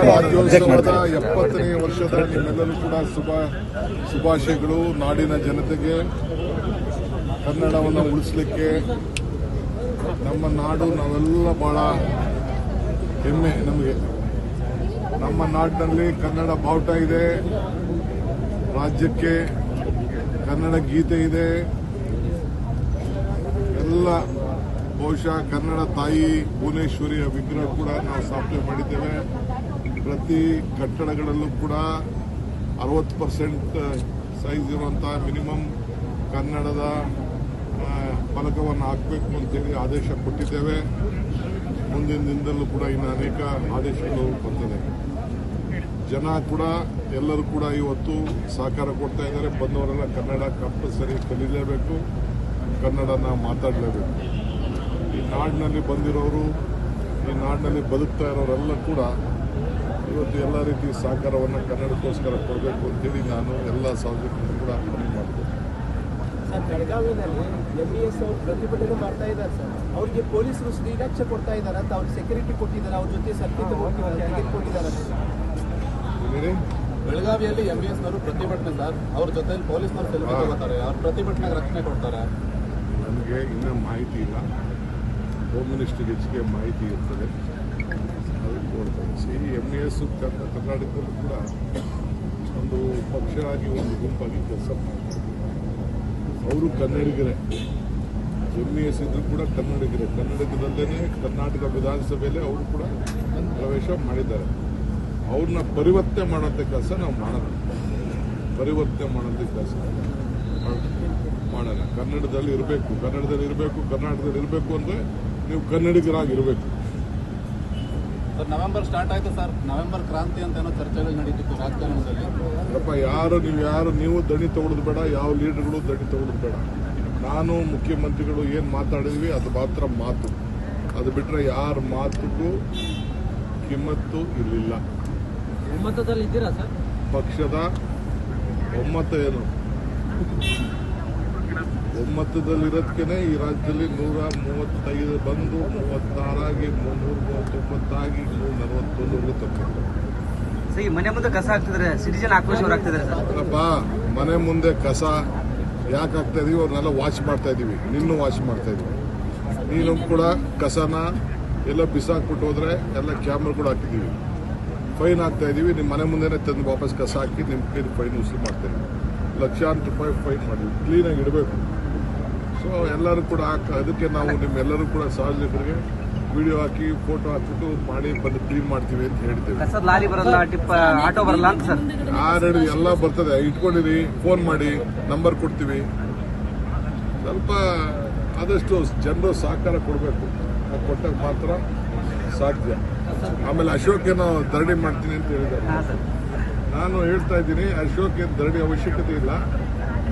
ರಾಜ್ಯೋತ್ಸವದ 70ನೇ ವರ್ಷದ ನಿಮ್ಮೆಲ್ಲರೂ ಕೂಡ ಶುಭಾಶಯಗಳು. ನಾಡಿನ ಜನತೆಗೆ ಕನ್ನಡವನ್ನು ಉಳಿಸಲಿಕ್ಕೆ ನಮ್ಮ ನಾಡು ನಾವೆಲ್ಲ ಬಹಳ ಹೆಮ್ಮೆ. ನಮಗೆ ನಮ್ಮ ನಾಡಿನಲ್ಲಿ ಕನ್ನಡ ಬಾವುಟ ಇದೆ, ರಾಜ್ಯಕ್ಕೆ ಕನ್ನಡ ಗೀತೆ ಇದೆ, ಎಲ್ಲ ಬಹುಶಃ ಕನ್ನಡ ತಾಯಿ ಭುವನೇಶ್ವರಿಯ ವಿಗ್ರಹ ಕೂಡ ನಾವು ಸ್ಥಾಪನೆ ಮಾಡಿದ್ದೇವೆ. ಪ್ರತಿ ಕಟ್ಟಡಗಳಲ್ಲೂ ಕೂಡ 60% ಸೈಜ್ ಇರುವಂತಹ ಮಿನಿಮಮ್ ಕನ್ನಡದ ಫಲಕವನ್ನು ಹಾಕಬೇಕು ಅಂತೇಳಿ ಆದೇಶ ಕೊಟ್ಟಿದ್ದೇವೆ. ಮುಂದಿನ ದಿನದಲ್ಲೂ ಕೂಡ ಇನ್ನು ಅನೇಕ ಆದೇಶಗಳು ಬರ್ತದೆ. ಜನ ಕೂಡ ಎಲ್ಲರೂ ಕೂಡ ಇವತ್ತು ಸಹಕಾರ ಕೊಡ್ತಾ ಇದ್ದಾರೆ. ಬಂದವರೆಲ್ಲ ಕನ್ನಡ ಕಂಪಲ್ಸರಿ ಕಲಿಯಲೇಬೇಕು, ಕನ್ನಡನ ಮಾತಾಡಲೇಬೇಕು. ಈ ನಾಡಿನಲ್ಲಿ ಬಂದಿರೋರು, ಈ ನಾಡಿನಲ್ಲಿ ಬದುಕ್ತಾ ಇರೋರೆಲ್ಲ ಕೂಡ ಇವತ್ತು ಎಲ್ಲ ರೀತಿ ಸಹಕಾರವನ್ನು ಕನ್ನಡಕ್ಕೋಸ್ಕರ ಕೊಡಬೇಕು ಅಂತೇಳಿ ನಾನು ಎಲ್ಲ ಸಾರ್ವಜನಿಕರು ಕೂಡ ಮನವಿ ಮಾಡ್ತೀನಿ. ಸರ್, ಬೆಳಗಾವಿನಲ್ಲಿ MBS ಅವರು ಪ್ರತಿಭಟನೆ ಮಾಡ್ತಾ ಇದ್ದಾರೆ ಸರ್. ಅವರಿಗೆ ಪೊಲೀಸರು ಶ್ರೀರಕ್ಷೆ ಕೊಡ್ತಾ ಇದ್ದಾರೆ ಅಂತ, ಅವ್ರಿಗೆ ಸೆಕ್ಯೂರಿಟಿ ಕೊಟ್ಟಿದ್ದಾರೆ, ಅವ್ರ ಜೊತೆ ಸರ್ಕಿಟ್ ಕೊಟ್ಟಿದ್ದಾರೆ. ಬೆಳಗಾವಿಯಲ್ಲಿ MBS ನವರು ಪ್ರತಿಭಟನೆ ಸರ್, ಅವ್ರ ಜೊತೆ ಪೊಲೀಸ್ನವರು ಸೆಲ್ಫಿ ತಗೋತಾರೆ, ಅವ್ರ ಪ್ರತಿಭಟನೆಗೆ ರಕ್ಷಣೆ ಕೊಡ್ತಾರೆ. ನನಗೆ ಇನ್ನೂ ಮಾಹಿತಿ ಇಲ್ಲ. ಹೋಮ್ ಮಿನಿಸ್ಟರ್ಗೆ ಹೆಚ್ಚಿಗೆ ಮಾಹಿತಿ ಇರ್ತದೆ, ಅದಕ್ಕೆ ನೋಡ್ತಾರೆ. MBS ಕರ್ನಾಟಕದಲ್ಲೂ ಕೂಡ ಒಂದು ಪಕ್ಷ ಆಗಿ ಒಂದು ಗುಂಪಾಗಿ ಕೆಲಸ ಮಾಡ್ತಾರೆ. ಅವರು ಕನ್ನಡಿಗರೇ. MBS ಇದ್ರು ಕೂಡ ಕನ್ನಡಿಗರೇ. ಕನ್ನಡದಲ್ಲೇ ಕರ್ನಾಟಕ ವಿಧಾನಸಭೆಯಲ್ಲಿ ಅವರು ಕೂಡ ಪ್ರವೇಶ ಮಾಡಿದ್ದಾರೆ. ಅವ್ರನ್ನ ಪರಿವರ್ತನೆ ಮಾಡೋಂಥ ಕೆಲಸ ನಾವು ಮಾಡೋಣ. ಪರಿವರ್ತನೆ ಮಾಡೋಂಥ ಕೆಲಸ ಮಾಡೋಣ. ಕನ್ನಡದಲ್ಲಿ ಇರಬೇಕು, ಕರ್ನಾಟಕದಲ್ಲಿ ಇರಬೇಕು ಅಂದರೆ ನೀವು ಕನ್ನಡಿಗರಾಗಿರಬೇಕು. ಸರ್, ನವೆಂಬರ್ ಸ್ಟಾರ್ಟ್ ಆಯ್ತು ಸರ್. ನವೆಂಬರ್ ಕ್ರಾಂತಿ ಅಂತ ಏನೋ ಚರ್ಚೆಗಳು ನಡೀತಿತ್ತು ರಾಜಕಾರಣದಲ್ಲಿ. ನೀವು ದಣಿ ತಗೊಳ್ಳೋದು ಬೇಡ, ಯಾವ ಲೀಡರ್ಗಳು ದಣಿ ತಗೊಳ್ಳೋದು ಬೇಡ. ನಾನು ಮುಖ್ಯಮಂತ್ರಿಗಳು ಏನು ಮಾತಾಡಿದ್ವಿ ಅದು ಮಾತ್ರ ಮಾತು. ಅದು ಬಿಟ್ಟರೆ ಯಾರ ಮಾತಿಗೂ ಕಿಮ್ಮತ್ತು ಇರಲಿಲ್ಲ. ಒಮ್ಮತದಲ್ಲಿ ಇದ್ದೀರಾ ಸರ್? ಪಕ್ಷದ ಒಮ್ಮತ ಏನು? ಒಮ್ಮತದಲ್ಲಿರೋದಕ್ಕೆ ಈ ರಾಜ್ಯದಲ್ಲಿ 135 ಬಂದು 36 ಆಗಿ 339 ಆಗಿ 141 ತಪ್ಪಿದ್ರು. ಸರಿ, ಮನೆ ಮುಂದೆ ಕಸ ಹಾಕ್ತಿದ್ರೆ ಸಿಟಿಜನ್ ಆಕ್ರೋಶ ಆಗ್ತಿದ್ದಾರೆ ಸರ್. ಮನೆ ಮುಂದೆ ಕಸ ಯಾಕೆ ಹಾಕ್ತಾ ಇದೀವಿ? ಅವ್ರನ್ನೆಲ್ಲ ವಾಚ್ ಮಾಡ್ತಾ ಇದೀವಿ. ನಿನ್ನೂ ವಾಚ್ ಮಾಡ್ತಾ ಇದೀವಿ. ನೀನು ಕೂಡ ಕಸನ ಎಲ್ಲ ಬಿಸಾಕ್ಬಿಟ್ಟು ಹೋದ್ರೆ ಎಲ್ಲ ಕ್ಯಾಮ್ರಾ ಕೂಡ ಹಾಕಿದ್ದೀವಿ. ಫೈನ್ ಹಾಕ್ತಾ ಇದೀವಿ. ನಿಮ್ಮ ಮನೆ ಮುಂದೆನೇ ತಂದು ವಾಪಸ್ ಕಸ ಹಾಕಿ ನಿಮ್ಮ ಕೈಲಿ ಫೈನ್ ವಸೂಲು ಮಾಡ್ತಾ ಇದೀವಿ. ಲಕ್ಷಾಂತರ ರೂಪಾಯಿ ಫೈನ್ ಮಾಡಿದ್ವಿ. ಕ್ಲೀನಾಗಿ ಇಡಬೇಕು. ಸೊ ಎಲ್ಲರೂ ಕೂಡ ಅದಕ್ಕೆ ನಾವು ನಿಮ್ಮೆಲ್ಲರೂ ಕೂಡ ಸಾರ್ವಜನಿಕರಿಗೆ ವಿಡಿಯೋ ಹಾಕಿ ಫೋಟೋ ಹಾಕ್ಬಿಟ್ಟು ಮಾಡಿ ಬಂದು ಕ್ಲೀನ್ ಮಾಡ್ತೀವಿ ಅಂತ ಹೇಳ್ತೇವೆ. ಲಾರಿ ಬರಲ್ಲ, ಆಟೋ ಬರಲ್ಲ ಅಂತ ಸರ್. ಯಾರು ಎಲ್ಲ ಬರ್ತದೆ, ಇಟ್ಕೊಂಡಿರಿ, ಫೋನ್ ಮಾಡಿ, ನಂಬರ್ ಕೊಡ್ತೀವಿ. ಸ್ವಲ್ಪ ಆದಷ್ಟು ಜನರು ಸಹಕಾರ ಕೊಡಬೇಕು. ಕೊಟ್ಟಾಗ ಮಾತ್ರ ಸಾಧ್ಯ. ಆಮೇಲೆ ಅಶೋಕ್ ಏನೋ ಧರಣಿ ಮಾಡ್ತೀನಿ ಅಂತ ಹೇಳಿದ್ದಾರೆ. ನಾನು ಹೇಳ್ತಾ ಇದ್ದೀನಿ, ಅಶೋಕ್ ಏನು ಧರಣಿ ಅವಶ್ಯಕತೆ ಇಲ್ಲ.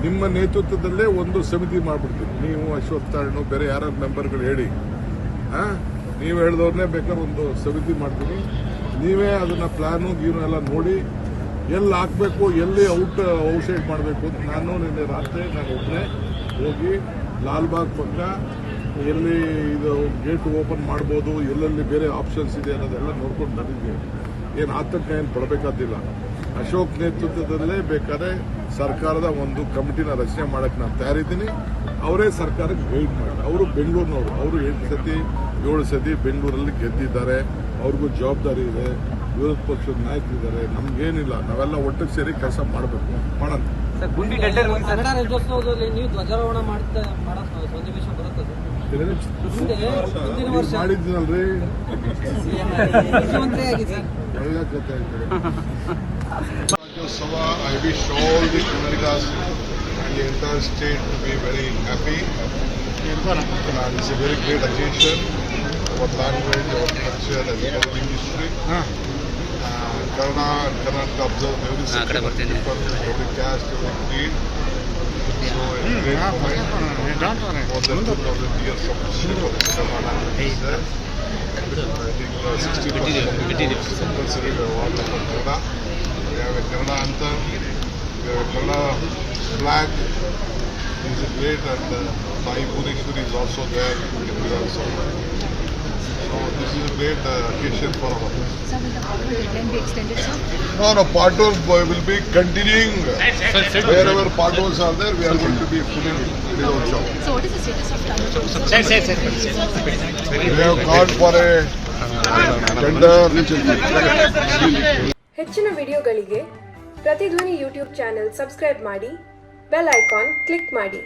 ನಿಮ್ಮ ನೇತೃತ್ವದಲ್ಲೇ ಒಂದು ಸಮಿತಿ ಮಾಡಿಬಿಡ್ತೀನಿ. ನೀವು ಅಶೋಕ್ ತಾಳ್ನು ಬೇರೆ ಯಾರು ಮೆಂಬರ್ಗಳು ಹೇಳಿ, ನೀವು ಹೇಳಿದವ್ರನ್ನೇ ಬೇಕಾದ್ರೆ ಒಂದು ಸಮಿತಿ ಮಾಡ್ತೀನಿ. ನೀವೇ ಅದನ್ನ ಪ್ಲಾನು ಗೀನು ಎಲ್ಲ ನೋಡಿ ಎಲ್ಲಿ ಹಾಕಬೇಕು, ಎಲ್ಲಿ ಔಟ್ಸೈಡ್ ಮಾಡಬೇಕು ಅಂತ ನಿನ್ನೆ ರಾತ್ರಿ ನಾನು ಒಬ್ಬನೇ ಹೋಗಿ ಲಾಲ್ಬಾಗ್ ಪಕ್ಕ ಎಲ್ಲಿ ಇದು ಗೇಟ್ ಓಪನ್ ಮಾಡ್ಬೋದು, ಎಲ್ಲೆಲ್ಲಿ ಬೇರೆ ಆಪ್ಷನ್ಸ್ ಇದೆ ಅನ್ನೋದೆಲ್ಲ ನೋಡ್ಕೊಂಡು ಬಂದಿದ್ದೆ. ಏನು ಆತಂಕ ಏನು ಪಡಬೇಕಾದಿಲ್ಲ. ಅಶೋಕ್ ನೇತೃತ್ವದಲ್ಲೇ ಬೇಕಾದ್ರೆ ಸರ್ಕಾರದ ಒಂದು ಕಮಿಟಿನ ರಚನೆ ಮಾಡಕ್ಕೆ ನಾನು ತಯಾರಿದ್ದೀನಿ. ಅವರೇ ಸರ್ಕಾರಕ್ಕೆ ಗೈಡ್ ಮಾಡಿ. ಅವರು ಬೆಂಗಳೂರಿನವರು, ಅವರು 7 ಸತಿ ಬೆಂಗಳೂರಲ್ಲಿ ಗೆದ್ದಿದ್ದಾರೆ. ಅವ್ರಿಗೂ ಜವಾಬ್ದಾರಿ ಇದೆ. ವಿರೋಧ ಪಕ್ಷದ ನಾಯಕರಿದ್ದಾರೆ. ನಮ್ಗೇನಿಲ್ಲ, ನಾವೆಲ್ಲ ಒಟ್ಟಿಗೆ ಸೇರಿ ಕೆಲಸ ಮಾಡಬೇಕು, ಮಾಡೋಣ. ಕನ್ನಡ ರಾಜ್ಯೋತ್ಸವದಲ್ಲಿ ನೀವು ಧ್ವಜಾರೋಹಣ ಮಾಡೋ ಸನ್ನಿವೇಶ ಬರುತ್ತದೆ. ಮಾಡಿದ್ದೀನಲ್ರಿ, ಮುಖ್ಯಮಂತ್ರಿ ಆಗಿದೆ. ಒಳ್ಳೆ ಕಥೆ ಇದೆ. Rajyotsava, I wish all the Kannadigas and the entire state to be very happy. And it's a very great occasion. Our language, our culture, as well as history. Kannada and Karnataka observe every second, every caste, every creed. So it's a great moment. More than 2,000 years of history of Kannada is there. I think 60% of compulsory all of Kannada. We have a Kannada anthem, we have a Kannada flag, is great, and Sai Purishwari is also there in Vidhan Sabha. So this is a great occasion for all of us. Sir, will the Patur deadline be extended, sir? No, Patur will be continuing. Wherever Patuls are there, we are going to be filling it. Vidhan Sabha. So what is the status of Tamil? We have gone for a tender. ಹೆಚ್ಚಿನ ವಿಡಿಯೋಗಳಿಗೆ ಪ್ರತಿಧ್ವನಿ YouTube channel subscribe ಮಾಡಿ, bell icon click ಮಾಡಿ.